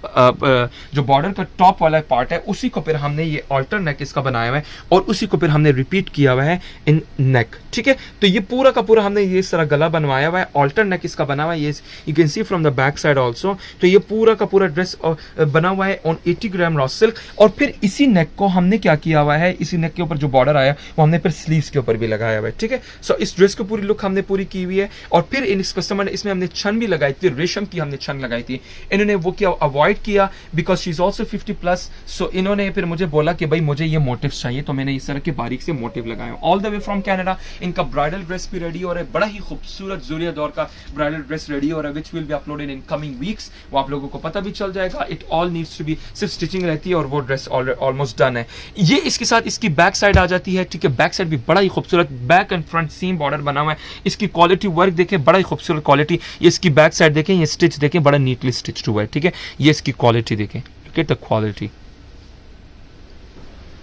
बॉर्डर का टॉप वाला पार्ट है, उसी को फिर हमने ये ऑल्टर नेक इसका बनाया हुआ है और उसी को फिर हमने रिपीट किया हुआ है इन नेक, ठीक है। तो ये पूरा का पूरा हमने ये इस तरह गला बनवाया हुआ है, ऑल्टर नेक इसका बना हुआ है, ये you can C from the back side also. तो ये पूरा का पूरा ड्रेस बना हुआ है ऑन 80 ग्राम रॉ सिल्क। और फिर इसी नेक को हमने क्या किया हुआ है, इसी नेक के ऊपर जो बॉर्डर आया वो हमने फिर स्लीव्स के ऊपर भी लगाया हुआ है, ठीक है। सो इस ड्रेस को पूरी लुक हमने पूरी की हुई है। और फिर इस कस्टमर ने, इसमें हमने छन भी लगाई थी, रेशम की हमने छन लगाई थी। इन्होंने वो क्या अवॉइड किया, बिकॉज शी इज ऑल्सो 50+। सो इन्होंने फिर मुझे बोला कि भाई मुझे ये मोटिव्स चाहिए, तो मैंने इस तरह के बारीक से मोटिव लगाए all the way from Canada. इनका ब्राइडल ड्रेस भी रेडी हो रहा है, बड़ा ही खूबसूरत ज़ुरिया दौर का ब्राइडल ड्रेस रेडी हो रहा है, which will be uploaded in coming weeks. वो आप लोगों को पता भी चल जाएगा। It all needs to be, सिर्फ स्टिचिंग रहती है और वो ड्रेस ऑलमोस्ट डन है। ये इसके साथ इसकी बैक साइड आ जाती है, ठीक है। बैक साइड भी बड़ा ही खूबसूरत back and front same border बना हुआ है। इसकी क्वालिटी वर्क देखें, बड़ा ही खूबसूरत क्वालिटी। ये इसकी बैक साइड देखें, ये स्टिच देखें, बड़ा नीटली स्टिच्ड हुआ है, ठीक है। ये इसकी क्वालिटी देखें, लुक एट द क्वालिटी।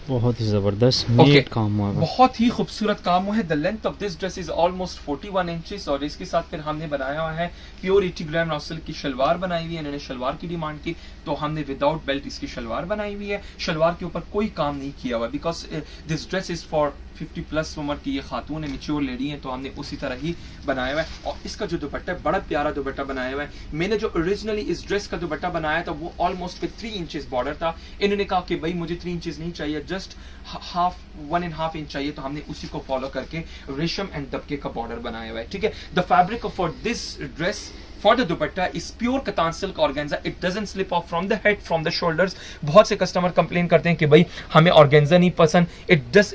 बहुत ही जबरदस्त Okay. नीट काम हुआ है। बहुत ही खूबसूरत काम हुआ है। The length of this dress is almost 41 inches और इसके साथ फिर हमने बनाया हुआ है प्योर 80 ग्राम नॉसल की शलवार बनाई हुई है। इन्होंने शलवार की डिमांड की तो हमने विदाउट बेल्ट इसकी शलवार बनाई हुई है। शलवार के ऊपर कोई काम नहीं किया हुआ because this dress is for 50+ उम्र की ये खातून है, मेच्योर लेडी है, तो हमने उसी तरह ही बनाया हुआ है। और इसका जो दुपट्टा है बड़ा प्यारा दुपट्टा बनाया हुआ है। मैंने जो ओरिजिनली इस ड्रेस का दुपट्टा बनाया था वो ऑलमोस्ट पे 3 इंचेस बॉर्डर था। इन्होंने कहा कि भाई मुझे 3 इंचेस नहीं चाहिए, जस्ट 1.5 इंच चाहिए, तो हमने उसी को फॉलो करके रेशम एंड दबके का बॉर्डर बनाया हुआ है। ठीक है, the fabric for this dress for the dupatta is pure katan silk organza. It doesn't slip off from the head, from the shoulders. बहुत से कस्टमर कंप्लेन करते हैं कि भाई हमें organza नहीं पसंद. It does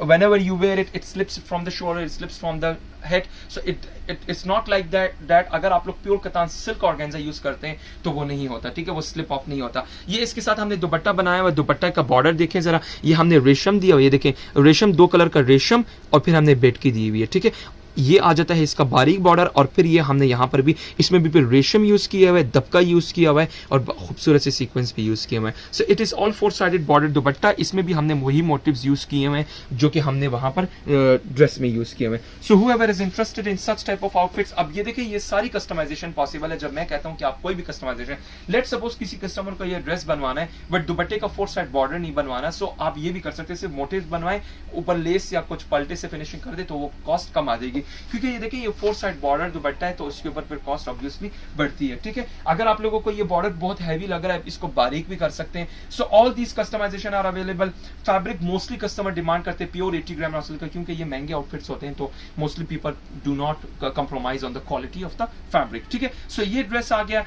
whenever you wear it, it slips from the shoulder, it slips from the head. So it's not like that अगर आप लोग pure katan silk organza use करते हैं तो वो नहीं होता. ठीक है, वो slip off नहीं होता. ये इसके साथ हमने दुपट्टा बनाया हुआ. दुपट्टा का बॉर्डर देखें जरा. ये हमने रेशम दिया हुआ. ये देखें रेशम, 2 कलर का रेशम और फिर हमने बेट की दी हुई है. ठीक है, ये आ जाता है इसका बारीक बॉर्डर और फिर ये हमने यहाँ पर भी इसमें भी फिर रेशम यूज किया हुआ है, दबका यूज किया हुआ है और खूबसूरत से सीक्वेंस भी यूज किया हुआ है. सो it is all 4 sided border दुपट्टा. इसमें भी हमने वही मोटिव्स यूज किए हुए हैं जो कि हमने वहां पर ड्रेस में यूज किए हुए हैं. So whoever is interested in such type of outfits. अब ये देखिए ये सारी कस्टमाइजेशन पॉसिबल है. जब मैं कहता हूँ कि आप कोई भी कस्टमाइजेशन, लेट सपोज किसी कस्टमर को ये ड्रेस बनवाना है बट दुपट्टे का 4 साइड बॉर्डर नहीं बनवाना, सो आप ये भी कर सकते हैं, सिर्फ मोटिव्स बनवाएं, ऊपर लेस या कुछ पलटे से फिनिशिंग कर दे तो वो कॉस्ट कम आ जाएगी. क्योंकि ये देखिए ये 4 साइड बॉर्डर दुपट्टा है तो उसके ऊपर फिर कॉस्ट ऑब्वियसली बढ़ती है. ठीक है, अगर आप लोगों को ये बॉर्डर बहुत हैवी लग रहा है इसको बारीक भी कर सकते हैं. So all these customization are available. Fabric mostly customer demand करते हैं प्योर 80 ग्राम नॉसल का, क्योंकि ये महंगे आउटफिट्स होते हैं तो mostly people do not compromise on the quality of the fabric. ठीक है, सो ये ड्रेस आ गया.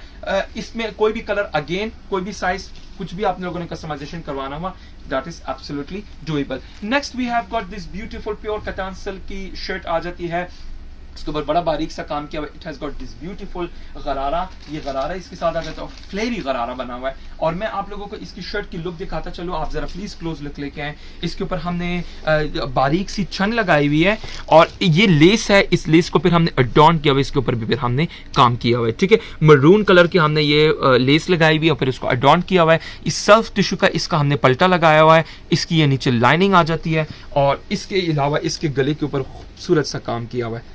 इसमें कोई भी कलर, अगेन कोई भी साइज, कुछ भी आप लोगों ने कस्टमाइजेशन करवाना हुआ, that is absolutely doable. Next we have got this beautiful pure katan silk की शर्ट आ जाती है. इसके ऊपर बड़ा बारीक सा काम किया हुआ. It has got this beautiful गरारा. ये गरारा इसके साथ आ जाता है, फ्लेयरी गरारा बना हुआ है. और मैं आप लोगों को इसकी शर्ट की लुक दिखाता चलो. आप जरा प्लीज क्लोज लुक लेके आए. इसके ऊपर हमने बारीक सी छन लगाई हुई है और ये लेस है. इस लेस को फिर हमने अडॉर्न किया हुआ है. इसके ऊपर भी फिर हमने काम किया हुआ है. ठीक है, मरून कलर की हमने ये लेस लगाई हुई है और फिर इसको अडॉर्न किया हुआ है. इस सेल्फ टिश्यू का इसका हमने पलटा लगाया हुआ है. इसकी ये नीचे लाइनिंग आ जाती है और इसके अलावा इसके गले के ऊपर खूबसूरत सा काम किया हुआ है.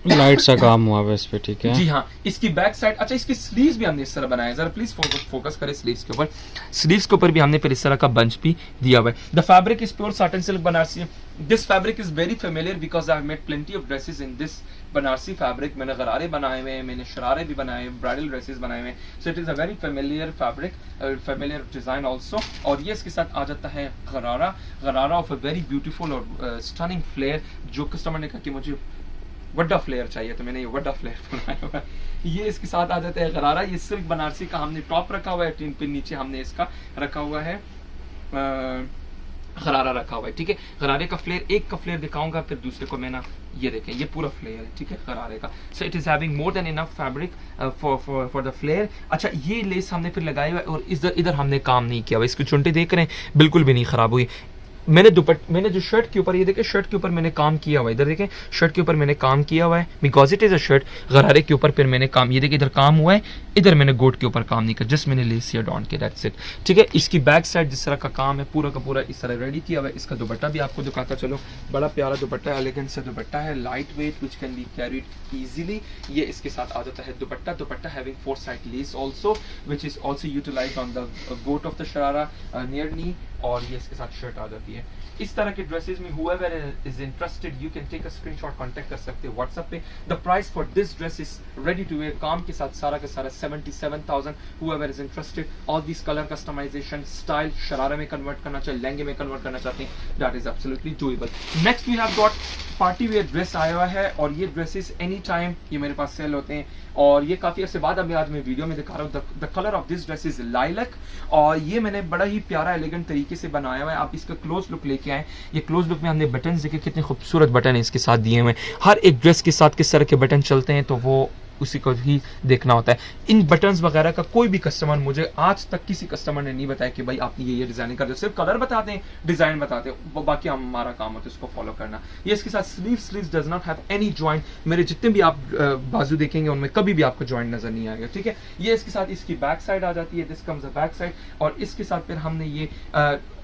लाइट सा काम हुआ है इस पे. ठीक है जी हाँ, इसकी बैक साइड. अच्छा, इसकी स्लीव्स भी हमने इस तरह बनाया. जरा प्लीज फोकस करें स्लीव्स के ऊपर. स्लीव्स के ऊपर भी हमने फिर इस तरह का बंच भी दिया हुआ है. The fabric is pure satin silk Banarasi. This fabric is very familiar because I have made plenty of dresses in this Banarasi fabric. मैंने गरारे बनाए हुए हैं, मैंने शरारे भी बनाए हैं, ब्राइडल ड्रेसेस बनाए हुए हैं. सो it is a very familiar fabric, familiar design also. और ये इसके साथ आ जाता है गरारा. गरारा ऑफ अ वेरी ब्यूटीफुल और स्टनिंग फ्लेयर. जो कस्टमर ने कहा कि मुझे वड्डा फ्लेयर चाहिए तो मैंने ये वड्डा फ्लेयर बनाया हुआ है. ये इसके साथ आ जाता है गरारा. ये सिल्क बनारसी का हमने टॉप रखा हुआ है, टीन पे नीचे हमने इसका रखा हुआ है गरारा रखा हुआ है. ठीक है, गरारे का फ्लेयर, एक का फ्लेयर दिखाऊंगा फिर दूसरे को मैं ना. ये देखें ये पूरा फ्लेयर है. ठीक है, गरारे का. So it is having more than enough fabric for the flare. अच्छा, ये लेस हमने फिर लगाई हुआ है और इधर हमने काम नहीं किया हुआ. इसकी चुंटे देख रहे हैं बिल्कुल भी नहीं खराब हुई. मैंने जो शर्ट के ऊपर, ये देखें शर्ट के ऊपर मैंने काम किया हुआ है. इधर देखें शर्ट के ऊपर मैंने काम किया हुआ है because it is a shirt. गरारे के ऊपर फिर मैंने काम, ये देखिए इधर काम हुआ है, इधर मैंने गोट के ऊपर काम नहीं किया, जस्ट मैंने लेस या डॉन के, दैट्स इट. ठीक है, इसकी बैक साइड जिस तरह का काम है पूरा का पूरा इस तरह रेडी किया हुआ है. इसका दुपट्टा भी आपको दिखाता चलो. बड़ा प्यारा दुपट्टा, एलिगेंट सा दुपट्टा है, light weight which can be carried easily. ये इसके साथ आ जाता है dupatta. Dupatta having 4 side lace also which is also utilize on the gota of the sharara near knee. और ये इसके साथ शर्ट आ जाती है. इस तरह के ड्रेसेस में whoever is interested you can take a screenshot, contact कर सकते हैं व्हाट्सएप पे. The price for this dress is ready to wear, काम के साथ सारा का सारा 77,000. whoever is interested, all these color customization, style sharara में कन्वर्ट करना चाहे, लहंगे में कन्वर्ट करना चाहते हैं, that is absolutely doable. next we have got party wear dress आया हुआ है और ये ड्रेसेस एनी टाइम ये मेरे पास सेल होते हैं और ये काफी अर्से बाद आज मैं वीडियो में दिखा रहा हूँ. The colour of this dress is lilac और ये मैंने बड़ा ही प्यारा एलिगेंट तरीके से बनाया हुआ है. आप इसका क्लोज लुक लेके आए. ये क्लोज लुक में हमने बटन देखे, कितने खूबसूरत बटन है इसके साथ दिए हुए. हर एक ड्रेस के साथ किस तरह के बटन चलते हैं तो वो उसी को ही देखना होता है. इन बटन्स वगैरह का कोई भी कस्टमर, मुझे आज तक किसी कस्टमर ने नहीं बताया कि भाई आपने ये डिजाइनिंग कर दो. सिर्फ कलर बताते हैं, डिजाइन बताते हैं, बाकी हमारा काम होता है उसको फॉलो करना. ये इसके साथ sleeves does not have any joint. मेरे जितने भी आप बाजू देखेंगे उनमें कभी भी आपको जॉइंट नजर नहीं आएगा. ठीक है, ये इसके साथ इसकी बैक साइड आ जाती है. This comes the back side और इसके साथ फिर हमने ये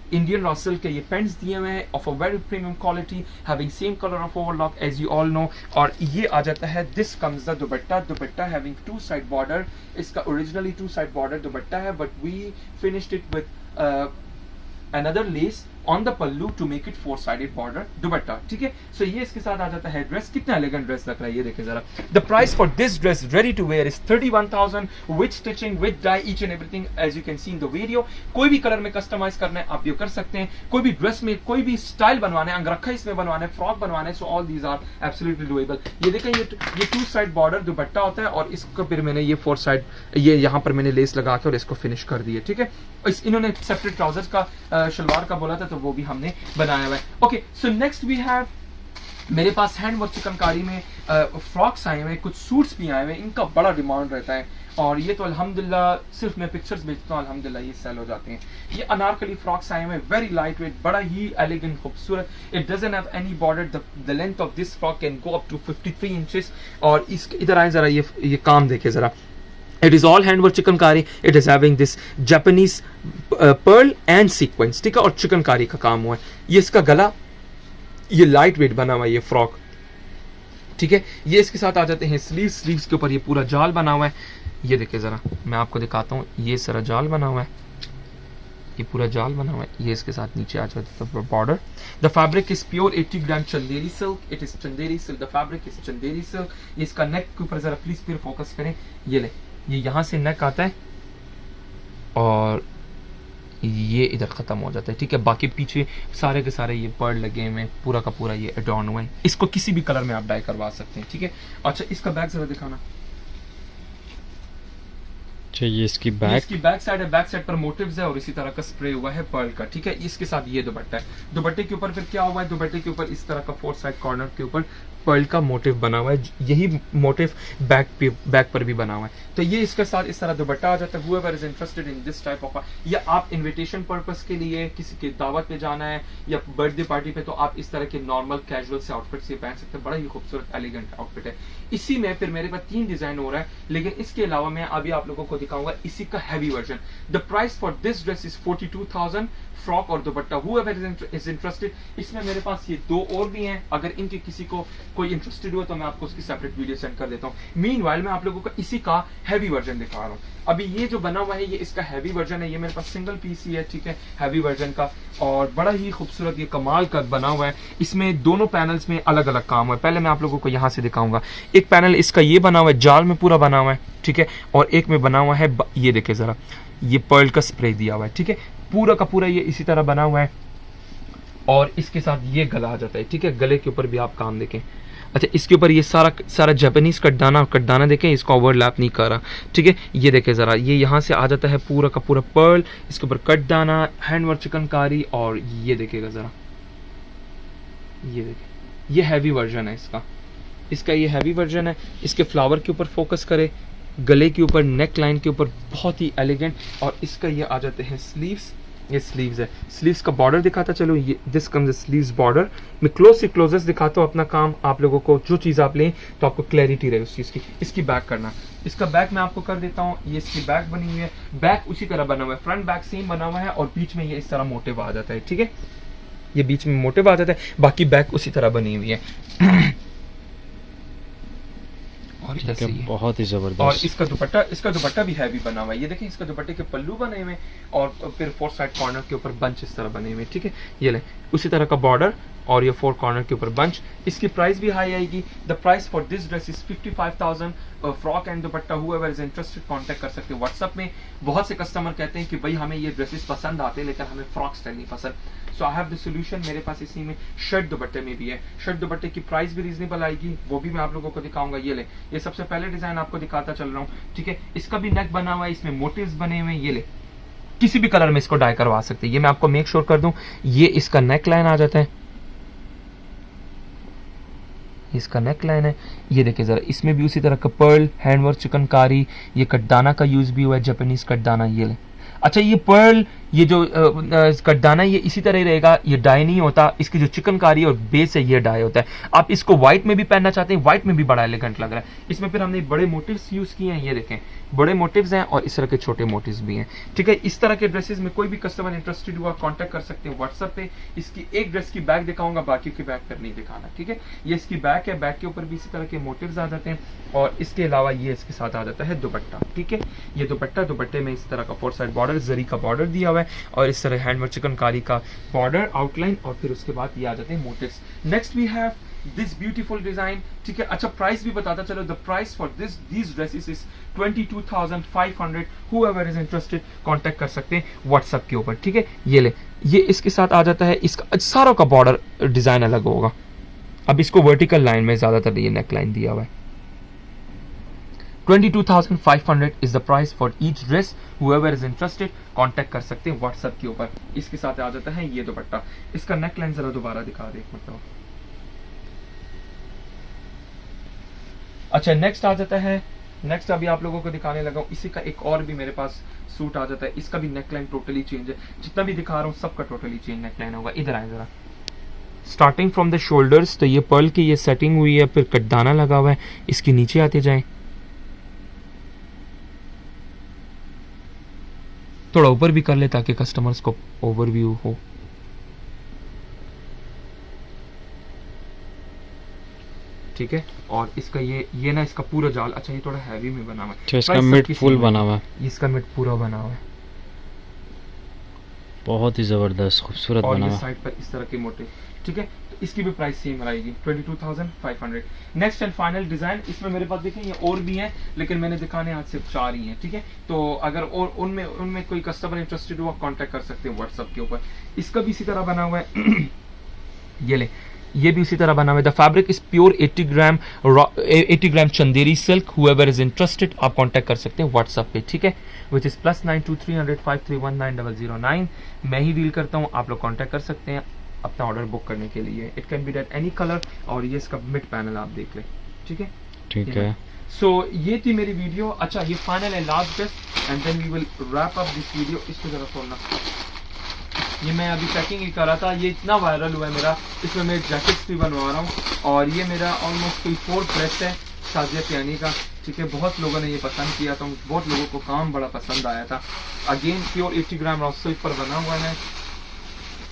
इंडियन रॉ सिल्क के ये पेंट्स दिए हुए हैं of a very premium quality, having same colour of overlock edge you all know. और ये आ जाता है, this comes the dupatta having 2 side border. इसका ओरिजिनली 2 साइड बॉर्डर दुपट्टा है, but we finished it with another lace on the pallu to make it 4-sided border दुपट्टा, ठीक है। सो ये इसके साथ आ जाता है ड्रेस। कितना एलिगेंट ड्रेस लग रहा है ये देखें जरा। The price for this dress ready to wear is 31,000 with stitching with dye each and everything as you can see in the video. कोई भी कलर में कस्टमाइज करना है आप ये कर सकते हैं, कोई भी ड्रेस में कोई भी स्टाइल बनवाना है, अंगरखा इसमें बनवाना है, फ्रॉक बनवाना है, so all these are absolutely doable. ये देखें ये 2 साइड बॉर्डर दुपट्टा होता है और इसको फिर मैंने ये 4 साइड ये यहाँ पर मैंने लेस लगा के और इसको फिनिश कर दिया, ठीक है। इन्होंने सेपरेट ट्राउजर्स का शलवार का बोला था तो वो भी हमने बनाया हुआ है। Okay, so next we have, मेरे पास हैंड वर्क चिकनकारी में फ्रॉक्स आए हुए, कुछ सूट्स भी आए हुए, इनका बड़ा डिमांड रहता है और ये तो अल्हम्दुलिल्लाह सिर्फ मैं पिक्चर्स भेजता हूँ, अल्हम्दुलिल्लाह ये सेल हो जाते हैं। ये अनारकली फ्रॉक्स आए हुए, वेरी लाइट वेट, बड़ा ही एलिगेंट खूबसूरत। It doesn't have any border, the length of this frock can go up to 53 inches. और इसके इधर आए जरा, ये काम देखे जरा। It is all handwork chikankari. It is having this Japanese pearl and sequence, ठीक है, और चिकनकारी का काम हुआ है। ये इसका गला, ये लाइट वेट बना हुआ है ये फ्रॉक, ठीक है। ये इसके साथ आ जाते हैं स्लीव्स के ऊपर ये पूरा जाल बना हुआ है। ये देखिए जरा, मैं आपको दिखाता हूँ, ये सारा जाल बना हुआ है, ये पूरा जाल बना हुआ है। ये इसके साथ नीचे आ जाता है border. The fabric is pure 80 gram Chanderi silk. It is Chanderi silk, the fabric is Chanderi silk. ये इसका नेक के ऊपर जरा प्लीज फिर फोकस करें, ये ले, ये यहाँ से नेक आता है और ये इधर खत्म हो जाता है, ठीक है। बाकी पीछे सारे के सारे ये पर्ल लगे हुए हैं, पूरा का पूरा ये एडॉर्न हुआ है। इसको किसी भी कलर में आप डाई करवा सकते हैं, ठीक है। अच्छा, इसका बैक जरा दिखाना। ये इसकी बैक साइड है, बैक साइड पर मोटिव्स है और इसी तरह का स्प्रे हुआ है पर्ल का, ठीक है। इसके साथ ये दुपट्टा है। दुपट्टे के ऊपर फिर क्या हुआ है, दुपट्टे के ऊपर इस तरह का 4 साइड कॉर्नर के ऊपर पर्ल का मोटिव बना हुआ है। यही मोटिव बैक पर भी बना हुआ है। तो ये इसके साथ इस तरह दुपट्टा आ जाता है। whoever is interested in this type of, या आप इन्विटेशन पर्पस के लिए किसी की दावत पे जाना है या बर्थडे पार्टी पे, तो आप इस तरह के नॉर्मल कैजुअल से आउटफिट से पहन सकते हैं। बड़ा ही खूबसूरत एलिगेंट आउटफिट है। इसी में फिर मेरे पास 3 डिजाइन हो रहा है, लेकिन इसके अलावा मैं अभी आप लोगों को दिखाऊंगा इसी का heavy version. The price for this dress is 42,000 frock और दुपट्टा। whoever is interested, इसमें मेरे पास ये 2 और भी हैं। अगर इनके किसी को कोई इंटरेस्टेड हुआ तो मैं आपको उसकी सेपरेट वीडियो सेंड कर देता हूँ। मीनवाइल मैं आप लोगों को इसी का हैवी वर्जन दिखा रहा हूँ। अभी ये जो बना हुआ है ये इसका हैवी वर्जन है। ये मेरे पास सिंगल पीस ही है, ठीक है, हैवी वर्जन का, और बड़ा ही खूबसूरत ये कमाल का बना हुआ है। इसमें दोनों पैनल्स में अलग अलग काम हुआ है। पहले मैं आप लोगों को यहाँ से दिखाऊंगा। एक पैनल इसका ये बना हुआ है, जाल में पूरा बना हुआ है, ठीक है, और एक में बना हुआ है, ये देखे जरा, ये पर्ल का स्प्रे दिया हुआ है, ठीक है। पूरा का पूरा ये इसी तरह बना हुआ है और इसके साथ ये गला आ जाता है, ठीक है। गले के ऊपर भी आप काम देखें। अच्छा, इसके ऊपर ये सारा जापानीज कटदाना देखें, इसको ओवरलैप नहीं कर रहा, ठीक है। ये देखें जरा, ये यहाँ से आ जाता है पूरा का पूरा पर्ल, इसके ऊपर कटदाना, हैंडवर्क चिकनकारी, और ये देखेगा जरा, ये देखें, ये हैवी वर्जन है इसका ये हैवी वर्जन है। इसके फ्लावर के ऊपर फोकस करे, गले के ऊपर, नेक लाइन के ऊपर, बहुत ही एलिगेंट। और इसका ये आ जाते हैं स्लीव्स, ये स्लीव्स है। स्लीव्स का बॉर्डर दिखाता चलो, ये दिस कम्स स्लीव्स बॉर्डर। मैं क्लोज से क्लोजेस्ट दिखाता हूँ अपना काम आप लोगों को, जो चीज़ आप लें तो आपको क्लैरिटी रहे उस चीज़ की। इसकी बैक करना, इसका बैक मैं आपको कर देता हूँ। ये इसकी बैक बनी हुई है, बैक उसी तरह बना हुआ है, फ्रंट बैक सेम बना हुआ है और बीच में ये इस तरह मोटिव आ जाता है, ठीक है। ये बीच में मोटिव आ जाता है, बाकी बैक उसी तरह बनी हुई है। और बहुत ही जबरदस्त। और इसका दुपट्टा भी हैवी बना हुआ है। ये देखें, इसका दुपट्टे के पल्लू बने हुए और फिर 4 साइड कॉर्नर के ऊपर बंच इस तरह बने हुए, ठीक है। ये ले, उसी तरह का बॉर्डर और ये 4 कॉर्नर के ऊपर बंच। इसकी प्राइस भी हाई आएगी। The price for this dress is 55,000 frock and dupatta. whoever is interested contact कर सकते हैं व्हाट्सएप में। बहुत से कस्टमर कहते हैं कि भाई हमें ये ड्रेसेस पसंद आते हैं लेकिन हमें फ्रॉक स्टाइल नहीं पसंद। सो आई हैव द सोल्यूशन। मेरे पास इसी में शर्ट दुपट्टे में भी है। शर्ट दुपट्टे की प्राइस भी रीजनेबल आएगी, वो भी मैं आप लोगों को दिखाऊंगा। ये ले, ये सबसे पहले डिजाइन आपको दिखाता चल रहा हूँ, ठीक है। इसका भी नेक बना हुआ है, इसमें मोटिव्स बने हुए हैं। ये ले, किसी भी कलर में इसको डाई करवा सकते हैं। ये मैं आपको मेक श्योर कर दूं, ये इसका नेक लाइन आ जाता है, इसका नेक लाइन है। ये देखिए जरा, इसमें भी उसी तरह का पर्ल, हैंडवर्क चिकनकारी, ये कटदाना का यूज भी हुआ है, जापानीज कटदाना। ये ले, अच्छा ये पर्ल, ये जो कटदाना ये इसी तरह ही रहेगा, ये डाई नहीं होता, इसकी जो चिकनकारी और बेस है ये डाई होता है। आप इसको व्हाइट में भी पहनना चाहते हैं, व्हाइट में भी बड़ा एलिगेंट लग रहा है। इसमें फिर हमने बड़े मोटिव्स यूज किए हैं, ये देखें बड़े मोटिव्स हैं और इस तरह के छोटे मोटिव्स भी हैं, ठीक है। इस तरह के ड्रेसेस में कोई भी कस्टमर इंटरेस्टेड हुआ कांटेक्ट कर सकते हैं व्हाट्सएप पे। इसकी एक ड्रेस की बैक दिखाऊंगा, बाकी की बैक पर नहीं दिखाना, ठीक है। ये इसकी बैक है, बैक के ऊपर भी इसी तरह के मोटिव्स आ जाते हैं और इसके अलावा ये इसके साथ आ जाता है दुपट्टा, ठीक है। ये दुपट्टा, दुपट्टे में इस तरह का 4 साइड बॉर्डर, जरी का बॉर्डर दिया हुआ है और इस तरह हैंडवर्क चिकनकारी का बॉर्डर आउटलाइन और फिर उसके बाद ये आ जाते हैं motifs. Next we have this beautiful design, ठीक है। अच्छा प्राइस भी बताता चलो, the price for these dresses is 22,500। whoever is interested contact कर सकते हैं व्हाट्सएप के ऊपर, ठीक है। ये ले, ये इसके साथ आ जाता है, इसका सारों का बॉर्डर डिजाइन अलग होगा। अब इसको वर्टिकल लाइन में ज्यादातर ये नेक लाइन दिया हुआ है। 22,500 is the price for each dress. whoever is interested contact कर सकते हैं व्हाट्सएप के ऊपर। इसके साथ आ जाता है ये दुपट्टा। इसका नेक लाइन जरा दोबारा दिखा दे, मतलब अच्छा नेक्स्ट आ जाता है, नेक्स्ट अभी आप लोगों को दिखाने लगा हूं, इसी का एक और भी मेरे पास सूट आ जाता है। इसका भी नेक लाइन टोटली चेंज है, जितना भी दिखा रहा हूँ सबका टोटली चेंज नेक लाइन होगा। इधर आए जरा, स्टार्टिंग फ्रॉम द शोल्डर्स, तो ये पर्ल की ये सेटिंग हुई है, फिर कटदाना लगा हुआ है। इसके नीचे आते जाएं, थोड़ा ऊपर भी कर ले ताकि कस्टमर्स को ओवरव्यू हो। ठीक है, और इसका ये ना इसका पूरा जाल, अच्छा ये थोड़ा हैवी में बना हुआ है, इसका मिड फुल बना हुआ है, इसका मिड पूरा बना हुआ है, बहुत ही जबरदस्त खूबसूरत बना हुआ है। साइड पर इस तरह के मोटे, ठीक है। तो इसकी भी प्राइस सेम रहेगी 22,500। नेक्स्ट एंड फाइनल डिजाइन, इसमें मेरे पास देखें ये और भी हैं, लेकिन मैंने दिखाने आज सिर्फ 4 ही हैं, ठीक है। तो अगर और उनमें कोई कस्टमर इंटरेस्टेड हुआ कांटेक्ट कर सकते हैं व्हाट्सएप के ऊपर। इसका भी इसी तरह बना हुआ है ये ले, ये भी उसी तरह बना हुआ है। The fabric is pure 80 gram Chanderi silk. whoever is interested आप कांटेक्ट कर सकते हैं व्हाट्सएप पे, ठीक है, विच इज +92 300 531 9009। मैं ही डील करता हूँ, आप लोग कांटेक्ट कर सकते हैं अपना ऑर्डर बुक करने के लिए। It can be that any colour, और ये इसका मिड पैनल आप देख लें, ठीक है, ठीक है। सो ये थी मेरी वीडियो। अच्छा ये फाइनल है last dress and then we will wrap up this video. इसको जरा खोलना, ये मैं अभी पैकिंग ही कर रहा था, ये इतना वायरल हुआ है मेरा, इसमें मैं जैकेट्स भी बनवा रहा हूँ और ये मेरा ऑलमोस्ट कोई 4th ड्रेस है शाजिया पियानी का, ठीक है। बहुत लोगों ने ये पसंद किया था, बहुत लोगों को काम बड़ा पसंद आया था। Again pure 80 gram raw silk पर बना हुआ है।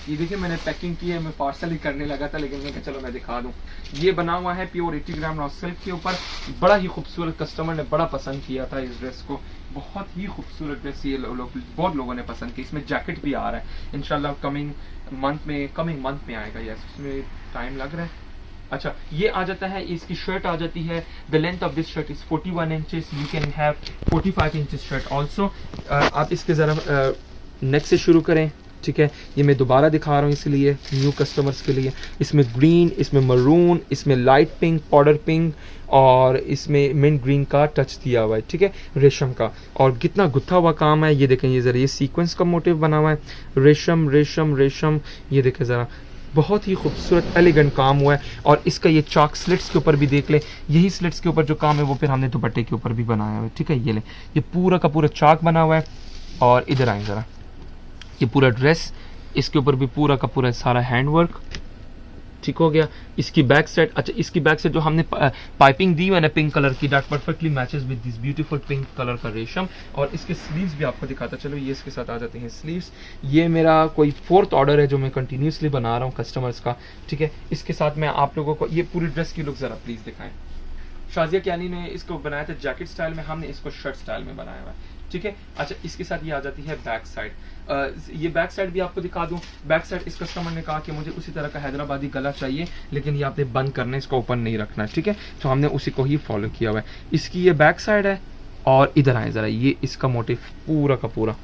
ये देखिए मैंने पैकिंग की है, मैं पार्सल ही करने लगा था लेकिन मैं कहा चलो मैं दिखा दूं। ये बना हुआ है प्योर 80 ग्राम रॉ सिल्क के ऊपर, बड़ा ही खूबसूरत, कस्टमर ने बड़ा पसंद किया था इस ड्रेस को, बहुत ही खूबसूरत ड्रेस, ये बहुत लोगों ने पसंद की। इसमें जैकेट भी आ रहा है इंशाल्लाह कमिंग मंथ में आएगा, यस उसमें टाइम लग रहा है। अच्छा ये आ जाता है, इसकी शर्ट आ जाती है, the length of this shirt is 41 inches, you can have 45 inches shirt also. आप इसके जरा नेक से शुरू करें, ठीक है। ये मैं दोबारा दिखा रहा हूँ इसलिए न्यू कस्टमर्स के लिए। इसमें ग्रीन, इसमें मरून, इसमें लाइट पिंक, पाउडर पिंक और इसमें मिंट ग्रीन का टच दिया हुआ है, ठीक है, रेशम का। और कितना गुत्था हुआ काम है, ये देखें, ये जरा ये सीक्वेंस का मोटिव बना हुआ है, रेशम रेशम रेशम, ये देखें ज़रा, बहुत ही खूबसूरत एलिगेंट काम हुआ है। और इसका ये चाक स्लिट्स के ऊपर भी देख ले, यही स्लिट्स के ऊपर जो काम है वो फिर हमने दुपट्टे के ऊपर भी बनाया हुआ है, ठीक है। ये ले, ये पूरा का पूरा चाक बना हुआ है। और इधर आए ज़रा, ये पूरा ड्रेस, इसके ऊपर भी पूरा का पूरा सारा हैंड वर्क, ठीक हो गया। इसकी बैक साइड, अच्छा इसकी बैक साइड जो हमने पाइपिंग दी है ना पिंक कलर की, that perfectly matches with this beautiful pink colour का रेशम। और इसके स्लीव्स भी आपको दिखाता चलो, ये इसके साथ आ जाते हैं स्लीव्स। ये मेरा कोई 4th ऑर्डर है जो मैं कंटिन्यूसली बना रहा हूँ कस्टमर्स का, ठीक है। इसके साथ मैं आप लोगों को ये पूरी ड्रेस की लुक जरा प्लीज दिखाएं। शाजिया कियानी ने इसको बनाया था जैकेट स्टाइल में, हमने इसको शर्ट स्टाइल में बनाया हुआ है, ठीक है। अच्छा इसके साथ ये आ जाती है बैक साइड, ये बैक साइड भी आपको दिखा दूं। बैक साइड इस कस्टमर ने कहा कि मुझे उसी तरह का हैदराबादी गला चाहिए, लेकिन ये आपने बंद करना है, इसको ओपन नहीं रखना है, ठीक है। तो हमने उसी को ही फॉलो किया हुआ है। इसकी ये बैक साइड है और इधर आए जरा, ये इसका मोटिव पूरा का पूरा,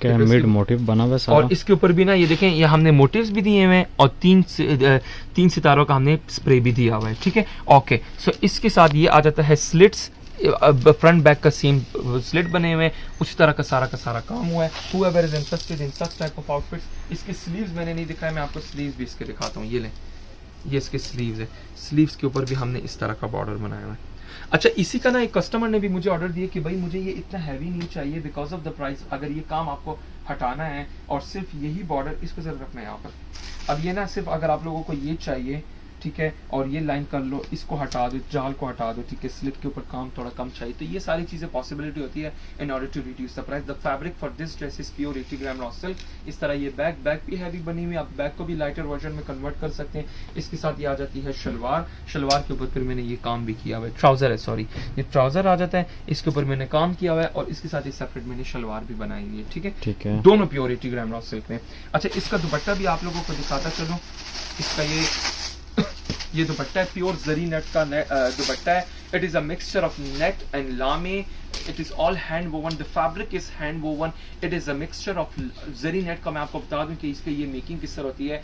मिड मोटिव बना हुआ सारा। और इसके ऊपर भी ना ये देखें, ये हमने मोटिव्स भी दिए हुए हैं और 3 सितारों का हमने स्प्रे भी दिया हुआ है, ठीक है। ओके, सो इसके साथ ये आ जाता है स्लिट्स, फ्रंट बैक का सेम स्लिट बने हुए हैं, उसी तरह का सारा काम हुआ है। whoever is interested in such type of outfits। इसके स्लीव्स मैंने नहीं दिखाया, मैं आपको स्लीव्स भी इसके दिखाता हूँ। ये लें, ये इसके स्लीव्स है, स्लीव्स के ऊपर भी हमने इस तरह का बॉर्डर बनाया हुआ है। अच्छा, इसी का ना एक कस्टमर ने भी मुझे ऑर्डर दिया कि भाई मुझे ये इतना हैवी नहीं चाहिए बिकॉज ऑफ द प्राइस, अगर ये काम आपको हटाना है और सिर्फ यही बॉर्डर, इसको जरा रखना है यहाँ पर। अब ये ना सिर्फ अगर आप लोगों को ये चाहिए, ठीक है, और ये लाइन कर लो, इसको हटा दो, जाल को हटा दो, ठीक है, स्लिट के ऊपर काम थोड़ा कम चाहिए, तो ये सारी चीजें पॉसिबिलिटी होती है in order to reduce the price. The fabric for this dress is pure 80 gram raw silk. इस तरह ये बैक भी हैवी बनी हुई, आप बैक को भी लाइटर वर्जन में कन्वर्ट कर सकते हैं। इसके साथ ये आ जाती है शलवार, शलवार के ऊपर फिर मैंने ये काम भी किया हुआ है, ट्राउजर है सॉरी, ये ट्राउजर आ जाता है, इसके ऊपर मैंने काम किया हुआ है और इसके साथ ये सेपरेट मैंने शलवार भी बनाई हुई है, ठीक है, ठीक है। दोनों प्योर 80 ग्राम रॉ सिल्क में। अच्छा, इसका दुपट्टा भी आप लोगों को दिखाता चलो। इसका ये दुपट्टा है, प्योर जरी नेट का दुपट्टा है। It is a mixture of net and lame, it is all hand woven, the fabric is hand woven, it is a mixture of zari net का। मैं आपको बता दूं कि इसकी ये मेकिंग किस तरह होती है।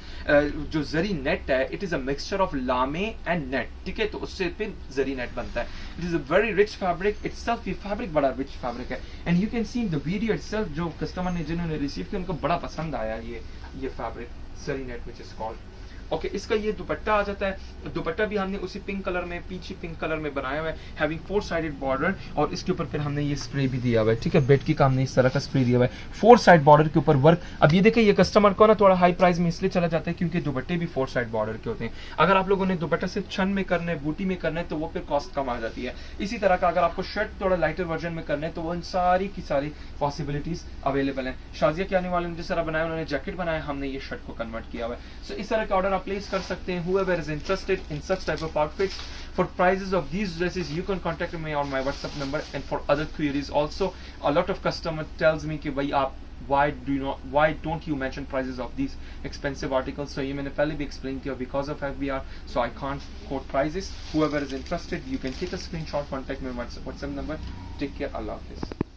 जो जरी नेट है, it is a mixture of lame and net, ठीक है, तो उससे फिर जरी नेट बनता है। It is a very rich fabric itself, ये फैब्रिक बड़ा रिच फैब्रिक है। And you can see in the video itself, जो कस्टमर ने जिन्होंने रिसीव किया उनको बड़ा पसंद आया ये fabric zari net which is called. Okay, इसका ये दुपट्टा आ जाता है। दुपट्टा भी हमने उसी पिंक कलर में, पीछे पिंक कलर में बनाया हुआ है, हैविंग 4 साइडेड बॉर्डर, और इसके ऊपर फिर हमने ये स्प्रे भी दिया हुआ है, ठीक है, बेड की काम ने इस तरह का स्प्रे दिया हुआ है, 4 साइड बॉर्डर के ऊपर वर्क। अब ये देखिए, ये कस्टमर को ना थोड़ा हाई प्राइस में इसलिए चला जाता है क्योंकि दुपट्टे भी 4 साइड बॉर्डर के होते हैं। अगर आप लोगों ने दुपट्टा सिर्फ छन में करना है, बूटी में करना है, तो वो फिर कॉस्ट कम आ जाती है। इसी तरह का अगर आपको शर्ट थोड़ा लाइटर वर्जन में करना है, तो वो इन सारी की सारी पॉसिबिलिटीज अवेलेबल है। शाजिया के आने वाले ने जिस तरह बनाया, उन्होंने जैकेट बनाया, हमने ये शर्ट को कन्वर्ट किया हुआ है। सो इस तरह का ऑर्डर आप प्लेस कर सकते हैं। Whoever is interested in such type of outfits, for prices of these dresses, you can contact me on my WhatsApp number, and for other queries also, a lot of customer tells me कि भाई आप why don't you mention prices of these expensive articles? So ये मैंने पहले भी explain किया, because of FBR, so I can't quote prices. Whoever is interested, you can take a screenshot, contact me on my WhatsApp number. Take care, Allah Hafiz.